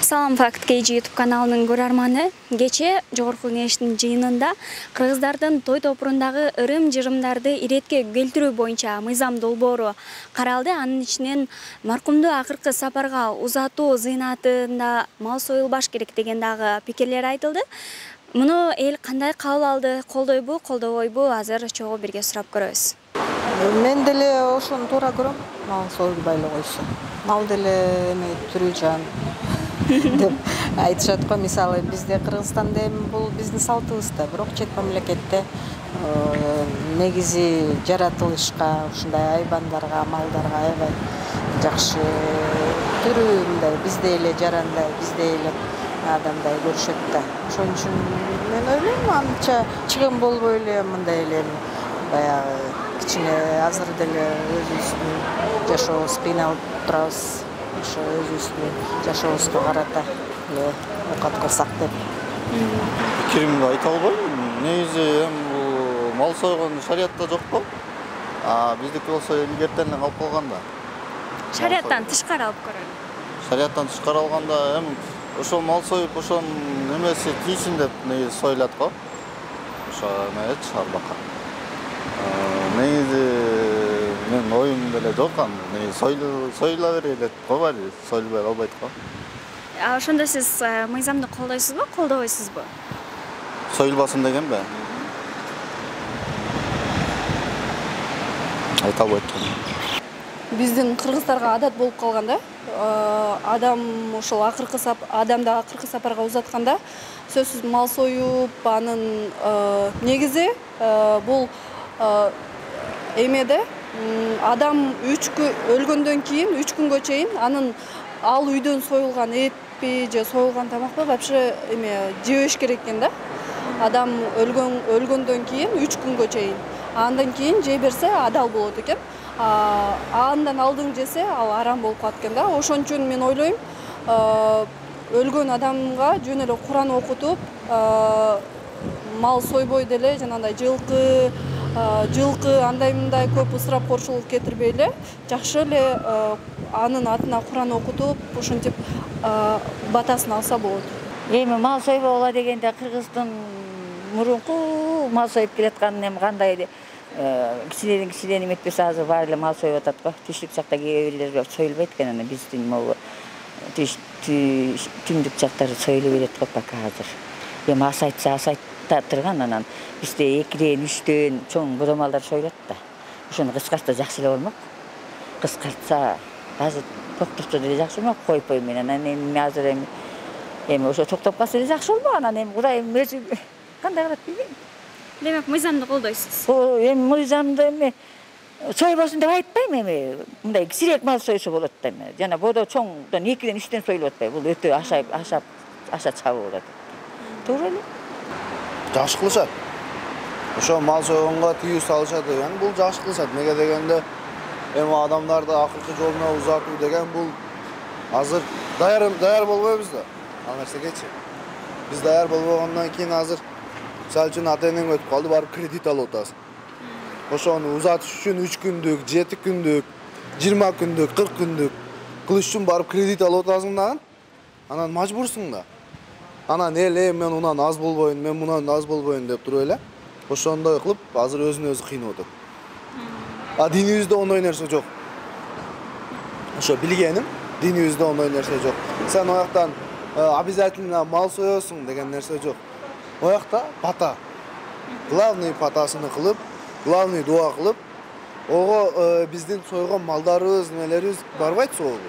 Assalamu Факт KG YouTube каналынын көрөрманы. Кече Жогорку Кеңештин жыйынында кыргыздардын той топурундагы ырым-жырымдарды иретке келтирүү боюнча мыйзам долбоору каралды. Анын ичинен маркумду акыркы сапарга узатуу зыйнатында мал союлбаш керек деген дагы пикирлер айтылды. Муну эл кандай кабыл алды, колдойбу, колдобойбу, азыр чогуу бирге сурап көрөбүз. Мен деле ошону туура көрөм. Мал союлбай эле койсо. Мал деле эме түрү жан деп айтышат го. Мисалы бизде Кыргызстанда эми бул биздин салтыбызда, бирок чет мамлекетте негизи жаратылышка, ушундай айбандарга, малдарга аябай жакшы түрү мындай бизде эле жарандай, бизде эле адамдай көрүшөт да. Ошон үчүн мен ойлойм, анча чыгым болбой эле мындай эле баягы кичине азыр деле өзүбүздүн жашообузду кыйналып турабыз. Ошо өзүбүздүн жашообузга карата эле окат кылсак деп. Пикиримди айта албайм. Негизи бул мал сойгон шариятта жок го. Биздики болсо илгертен алып калган да. Шарияттан тышкары алып көрөлү. Шарияттан тышкары алганда ошол мал союп, ошонун немеси тийсин деп негизи союлат го. Ошо эмечи арбакка. Негизи мен оюм деле жок аны. Союла берели деп койбойт, союлбай калбайт го. Ошондо сиз мыйзамды колдойсузбу, колдобойсузбу? Союлбасын дегенби? Айта албайт. Биздин кыргыздарга адат болуп калганда, адам ошол адамды акыркы сапарга узатканда сөзсүз мал союп, анын негизи бул эмеде адам өлгөндөн кийин 3 күнгө чейин анын ал үйдөн союлган этпи же союлган тамакпы вообще эме жебеш керек экен да. Адам өлгөндөн кийин 3 күнгө чейин. Андан кийин жей берсе адал болот экен. Андан алдын жесе ал арам болуп калат экен да. Ошон үчүн мен ойлойм, өлгөн адамга жөн эле Куран окутуп, мал сойбой деле жанагындай жылкы андай мындай көп ысырапкорчулук кетирбей эле жакшы эле анын атына Куран окутуп, ошентип батасын алса болот. Эми мал сойбогула дегенде кыргыздын мурунку мал союп келатканы эми кандай кичинеден эметпесе азыр баары эле мал союп атат го. Түштүк жакта кээ бирлер союлбайт экен, анан биздин могу түндүк жактары союла берет го пока азыр. Эми асайта турган, анан бизде 2ден 3дөн чоң бодомалдар союлат да. Ошону кыскартса жакшы эле болмок. Кыскартса азыр токтотсо деле жакшы болмок, койпой менен. Анан эми азыр эми ошо токтоп калса эле жакшы болмок. Анан эми Кудайым өзү кандай кылат билбейм. Демек мыйзамды колдойсуз. Эми мыйзамды эми союлбасын деп айтпайм, эми мындай кичирээк мал союса болот да. Жана бодо чоңдон 2ден 3ден союлуп атпайбы. Бул өтө аша чабуу болот. Туура эле. Жакшы кылышат. Ошо мал сойгонго тыюу салышат деген бул жакшы кылышат. Неге дегенде эми адамдарды акыркы жолуна узатуу деген бул азыр даяр болбойбуз да. Ал нерсегечи. Биз даяр болбогондон кийин азыр мисалы үчүн ата-энең өтүп калды, барып кредит алып атасың. Ошону узатыш үчүн 3 күндүк, 7 күндүк, 20 күндүк, 40 күндүк кылыш үчүн барып кредит алып атасың да. Анан мажбурсуң да. Анан мен унан аз болбойн, мен мунан аз болбойн деп туруп эле ошондой кылып азыр өзүн өзү кыйнап атат. Динибизде ондой нерсе жок. Ошо билгеним, динибизде ондой нерсе жок. Сен ояктан обязательно мал соёсуң деген нерсе жок. Оякта пата. Главный патасыны кылып, главный дуа кылып, ого биздин сойгон малдарыбыз, немелерибиз барбайт соолу.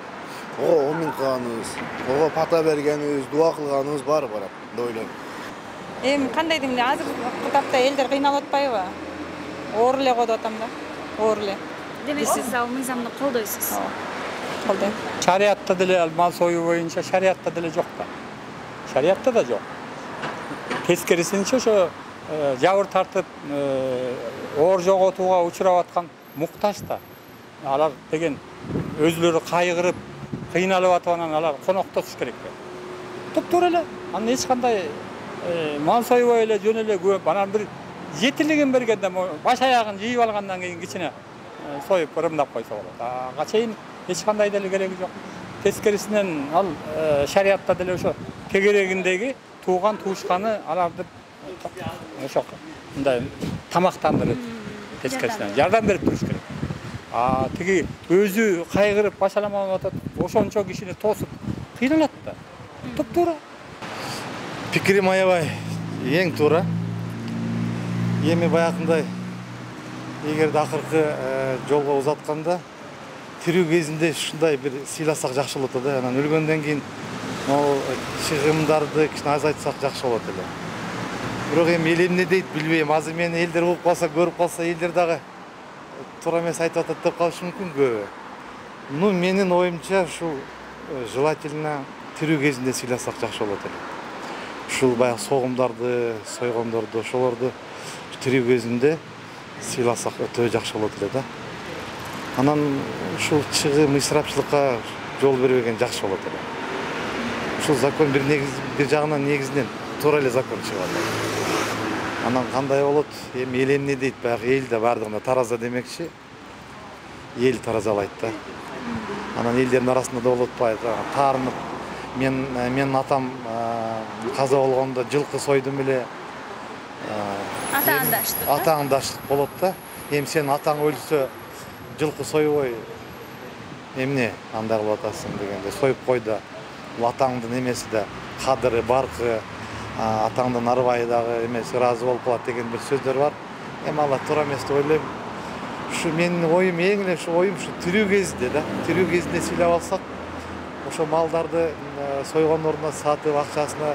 Ого омин кылганыбыз, ого пата бергенибиз, дуа кылганыбыз барат деп ойлойм. Эми кандай дейм эле, азыр кытапта элдер кыйналып атпайбы? Оор эле го деп атам да. Оор эле. Демек сиз ал мыйзамды колдойсуз. Колдойм. Шариятта деле мал союу боюнча шариятта деле жок да. Шариятта да жок. Тескерисинче ошо жабыр тартып оор жоготууга учурап аткан муктаж да. Алар деген өзүлөрү кайгырып, кыйналып атып анан алар коноктосуш керек. Туптуура эле. Анан эч кандай мал союбай эле жөн эле көп. Анан бир жетилигин бергенде баш аягын жыйып алгандан кийин кичине союп ырымдап койсо болот. Ага чейин эч кандай деле кереги жок. тескерисинен ал шариятта деле ошо тегерегиндеги тууган туушканы аларды ошо мындай тамактандырып тескерисинен жардам берип туруш керек. Тиги өзү кайгырып башаламап атат, ошончо кишини тосуп кыйналат да. Туп-туура. Пикирим аябай эң туура. Эми баягындай эгерде акыркы жолго узатканда тирүү кезинде ушундай бир сыйласак жакшы болот да. Анан өлгөндөн кийин могу чыгымдарды кичине азайтсак жакшы болот эле. Бирок эми эл эмне дейт билбейм. Азыр мени элдер угуп калса, көрүп калса, элдер дагы туура эмес айтып атат деп калышы мүмкүн көбү. Ну, менин оюмча ушул желательно тирүү кезинде сыйласак жакшы болот эле. Ушул баягы согумдарды, сойгондорду, ошолорду тирүү кезинде сыйласак өтө жакшы болот эле да. Анан ушул чыгым ысырапчылыкка жол бербеген жакшы болот эле. Ушул закон бир жагынан негизинен туура эле закон чыгып атат. Анан кандай болот? Эми эл эмне дейт? Баягы эл да бардыгына тараза демекчи. Эл таразалайт да. Анан элдердин арасында да болуп атпайбы? Таарынып, менин атам каза болгондо жылкы сойдум эле. Атаандаштык болот да. Эми сен атаң өлсө жылкы сойбой эмне андай кылып атасың дегенде союп кой да. Бул атаңдын эмеси да кадыры, баркы, атаңдын арбайы дагы эмеси ыраазы болуп калат деген бир сөздөр бар. Эми ал туура эмес деп ойлойм. Ушу менин оюм эң эле ушу оюм ушу тирүү кезинде да. Тирүү кезинде сыйлап алсак, ошо малдарды сойгондордуна сатып акчасына